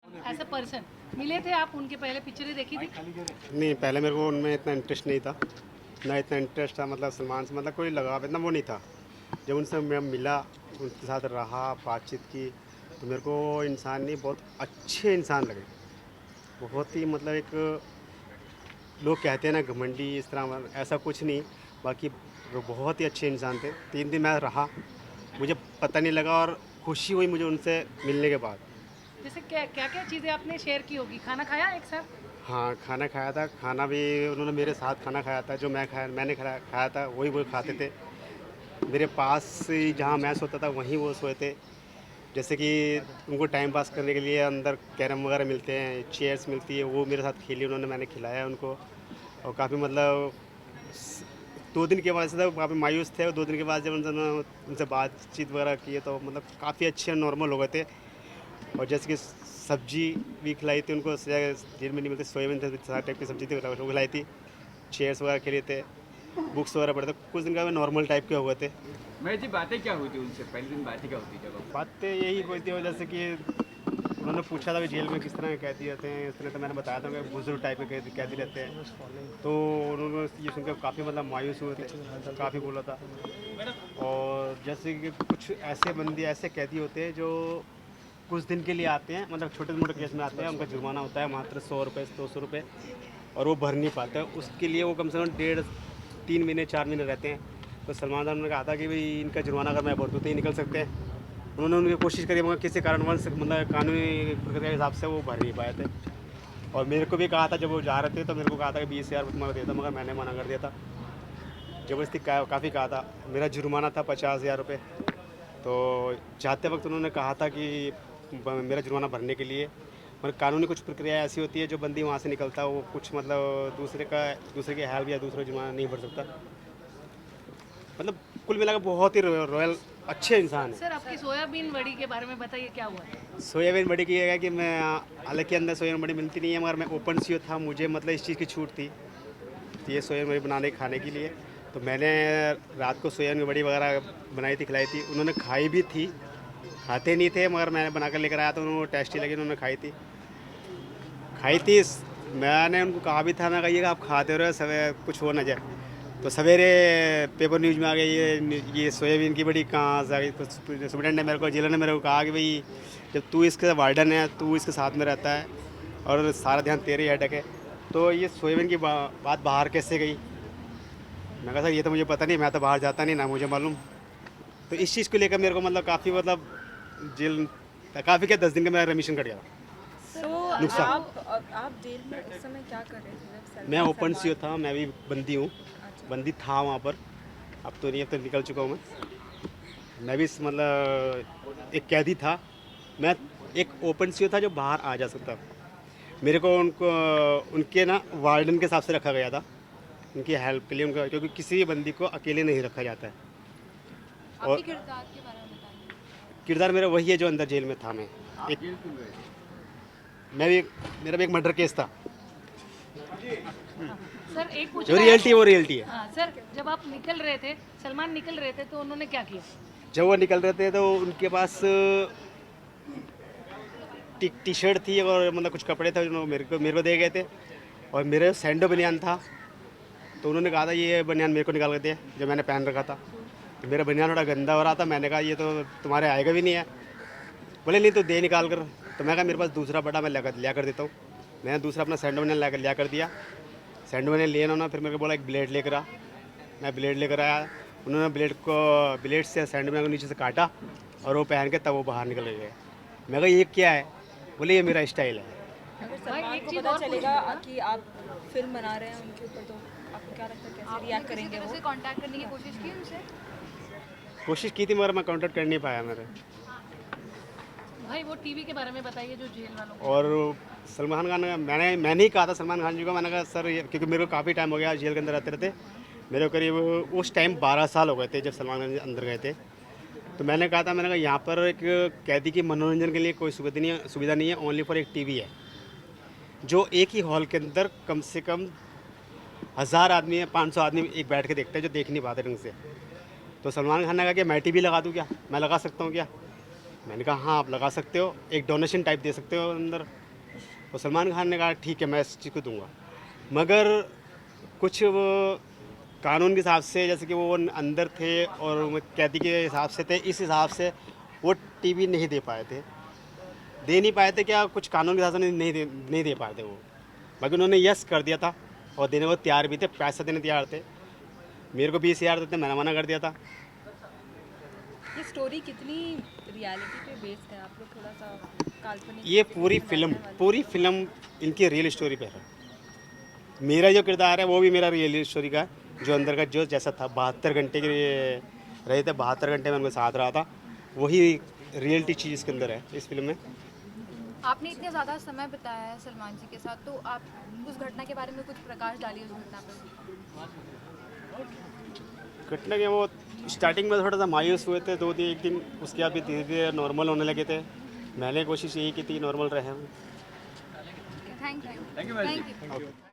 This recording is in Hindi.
एज अ पर्सन मिले थे आप, उनके पहले पिक्चरें देखी थी? नहीं, पहले मेरे को उनमें इतना इंटरेस्ट नहीं था। ना इतना इंटरेस्ट था, मतलब सलमान से मतलब कोई लगाव इतना वो नहीं था। जब उनसे मैं मिला, उनके साथ रहा, बातचीत की, तो मेरे को वो इंसान नहीं, बहुत अच्छे इंसान लगे। बहुत ही मतलब एक, लोग कहते हैं ना घमंडी इस तरह, ऐसा कुछ नहीं। बाकी वो बहुत ही अच्छे इंसान थे। 3 दिन मैं रहा, मुझे पता नहीं लगा और खुशी हुई मुझे उनसे मिलने के बाद। जैसे क्या क्या क्या चीज़ें आपने शेयर की होगी? खाना खाया एक साथ? हाँ, खाना खाया था। खाना भी उन्होंने मेरे साथ खाना खाया था। जो मैंने खाया था वही वो खाते थे। मेरे पास ही जहाँ मैं सोता था वहीं वो सोए थे। जैसे कि उनको टाइम पास करने के लिए अंदर कैरम वगैरह मिलते हैं, चेयर्स मिलती है, वो मेरे साथ खेली उन्होंने, मैंने खिलाया उनको। और काफ़ी मतलब 2 दिन के बाद से तो काफ़ी मायूस थे, और 2 दिन के बाद जब उनसे बातचीत वगैरह की है तो मतलब काफ़ी अच्छे नॉर्मल हो गए थे। और जैसे कि सब्जी भी खिलाई थी उनको, जेल में नहीं मिलती, सोयाबीन टाइप की सब्जी थी वो खिलाई थी। चेयर्स वगैरह खेले थे, बुक्स वगैरह पढ़े थे। कुछ दिन का नॉर्मल टाइप के हुए थे। मैं जी बातें क्या हुई थी उनसे? पहले दिन बातें क्या होती जब आप? बातें यही हुई थी, और जैसे कि उन्होंने पूछा था कि जेल में किस तरह के कैदी रहते हैं, इस तरह तो मैंने बताया था कि बुजुर्ग टाइप के कैदी रहते हैं। तो उन्होंने ये सुनकर काफ़ी मतलब मायूस हुए थे, काफ़ी बोला था। और जैसे कि कुछ ऐसे बंदी ऐसे कैदी होते हैं जो कुछ दिन के लिए आते हैं, मतलब छोटे मोटे केस में आते हैं, उनका जुर्माना होता है मात्र 100 रुपये 200 रुपये, और वो भर नहीं पाते हैं। उसके लिए वो कम से कम 1.5 3 महीने 4 महीने रहते हैं। तो सलमान खान ने कहा था कि भाई इनका जुर्माना अगर मैं भर दूँ तो ये निकल सकते हैं। उन्होंने उनकी कोशिश करी, मगर किसी कारणवश मतलब कानूनी प्रक्रिया के हिसाब से वो भर नहीं पाए थे। और मेरे को भी कहा था जब वो जा रहे थे, तो मेरे को कहा था कि 20,000 तुम्हारा देता, मगर मैंने मना कर दिया था। ज़बरदस्ती काफ़ी कहा था। मेरा जुर्माना था 50,000 रुपये। तो जाते वक्त उन्होंने कहा था कि मेरा जुर्माना भरने के लिए, मगर कानूनी कुछ प्रक्रिया ऐसी होती है, जो बंदी वहाँ से निकलता है वो कुछ मतलब दूसरे के हेल्प या दूसरा जुर्माना नहीं भर सकता। मतलब कुल मिलाकर बहुत ही रॉयल अच्छे इंसान है। सर आपकी सोयाबीन वड़ी के बारे में बताइए, क्या हुआ था? सोयाबीन बड़ी की है कि मैं, हालांकि अंदर सोयाबीन बड़ी मिलती नहीं है, मगर मैं ओपन सी था, मुझे मतलब इस चीज़ की छूट थी, तो ये सोयाबीन बड़ी बनाने खाने के लिए। तो मैंने रात को सोयाबीन बड़ी वगैरह बनाई थी, खिलाई थी। उन्होंने खाई भी थी, खाते नहीं थे, मगर मैंने बना कर लेकर आया तो उन्होंने टेस्टी लगी, उन्होंने खाई थी। मैंने उनको कहा भी था, मैं कहिएगा आप खाते रहो, सवेरे कुछ हो ना जाए। तो सवेरे पेपर न्यूज़ में आ गई ये सोयाबीन की बड़ी कहाँ से आ गई। तो सुप्रिटेंडेंट ने मेरे को, जेलर ने मेरे को कहा कि भाई जब तू इसके वार्डन है, तू इसके साथ में रहता है और सारा ध्यान तेरे ही हेडक है, तो ये सोयाबीन की बात बाहर कैसे गई। मैं कहा सर ये तो मुझे पता नहीं, मैं तो बाहर जाता नहीं, ना मुझे मालूम। तो इस चीज़ को लेकर मेरे को मतलब काफ़ी मतलब जेल, काफ़ी क्या 10 दिन का मेरा रेमिशन कट गया था। तो नुकसान। आप जेल में उस समय क्या कर रहे थे जब मैं ओपन सी सलमान? था, मैं भी बंदी हूँ, अच्छा। बंदी था वहाँ पर। अब तो नहीं, अब तो निकल चुका हूँ मैं भी मतलब एक कैदी था। मैं एक ओपन सी था जो बाहर आ जा सकता। मेरे को उनके ना वार्डन के हिसाब से रखा गया था, उनकी हेल्प के लिए, उनका, क्योंकि किसी भी बंदी को अकेले नहीं रखा जाता है। और आपके किरदार के बारे में बताइए। किरदार मेरा वही है जो अंदर जेल में था। मैं आप एक जेल क्यों गए थे? मैं भी मेरा भी एक मर्डर केस था। सर एक जो पूछना रियलिटी है वो है। रियलिटी है। हाँ सर, जब आप निकल रहे थे, सलमान निकल रहे थे, तो उन्होंने क्या किया? जब वो निकल रहे थे तो उनके पास टी शर्ट थी, और मतलब कुछ कपड़े थे जो मेरे को दे गए थे। और मेरे सैंडो बनियान था, तो उन्होंने कहा था ये बनियान मेरे को निकाल कर दे, जो मैंने पहन रखा था। तो मेरा बनियान थोड़ा गंदा हो रहा था, मैंने कहा ये तो तुम्हारे आएगा भी नहीं है। बोले नहीं तो दे निकाल कर। तो मैं कहा मेरे पास दूसरा बड़ा, मैं लिया कर देता हूँ। मैंने दूसरा अपना सैंडो बनियान लिया कर दिया। सैंडो बनियान ले ना, फिर मेरे को बोला एक ब्लेड लेकर आ। मैं ब्लेड लेकर आया। उन्होंने ब्लेड से सैंडो बनियान को नीचे से काटा, और वो पहन के तब वो बाहर निकल गए। मैं कहा ये क्या है? बोले ये मेरा स्टाइल है। अगर भाई सलमान एक को चीज़ पता और चलेगा पूछना था। कि आप फिल्म बना रहे हैं उनके ऊपर, तो आपको क्या लगता है कैसे रिएक्ट करेंगे वो? कांटेक्ट करने की कोशिश की उनसे? कोशिश की थी, मगर मैं कांटेक्ट कर नहीं पाया मेरे। भाई वो टीवी के बारे में बताइए, जो जेल वालों को। और सलमान खान मैंने ही कहा था सलमान खान जी को, मैंने कहा सर क्योंकि मेरे को काफ़ी टाइम हो गया जेल के अंदर रहते रहते। मेरे को करीब उस टाइम 12 साल हो गए थे जब सलमान खान जी अंदर गए थे। तो मैंने कहा था, मैंने कहा यहाँ पर एक कैदी की मनोरंजन के लिए कोई सुविधा नहीं है, ओनली फॉर एक टीवी है, जो एक ही हॉल के अंदर कम से कम 1,000 आदमी या 500 आदमी एक बैठ के देखते हैं, जो देख नहीं पाते ढंग से। तो सलमान खान ने कहा कि मैं टीवी लगा दूँ क्या, मैं लगा सकता हूँ क्या। मैंने कहा हाँ आप लगा सकते हो, एक डोनेशन टाइप दे सकते हो अंदर। तो सलमान खान ने कहा ठीक है मैं इस चीज़ को दूंगा, मगर कुछ वो कानून के हिसाब से, जैसे कि वो अंदर थे और वो कैदी के हिसाब से थे, इस हिसाब से वो टीवी नहीं दे पाए थे, क्या कुछ कानून के हिसाब से नहीं दे पाए थे वो। बाकी उन्होंने यस कर दिया था और देने को तैयार भी थे, पैसा देने तैयार थे। मेरे को 20,000 देते, मैंने मना कर दिया था। ये स्टोरी कितनी रियलिटी पे बेस्ड है? आप लोग थोड़ा सा काल्पनिक ये पूरी फिल्म इनकी रियल स्टोरी पे है। मेरा जो किरदार है वो भी मेरा रियल स्टोरी का है, जो अंदर का जो जैसा था 72 घंटे के रहे थे, 72 घंटे में उनके साथ रहा था, वही रियलिटी चीज़ इसके अंदर है इस फिल्म में। आपने इतने ज़्यादा समय बिताया है सलमान जी के साथ, तो आप उस घटना के बारे में कुछ प्रकाश डालिए उस घटना पर। घटना के वो स्टार्टिंग में थोड़ा सा मायूस हुए थे 2-1 दिन, उसके बाद भी धीरे धीरे नॉर्मल होने लगे थे। मैंने कोशिश यही की थी नॉर्मल रहे हम। Thank you. Thank you.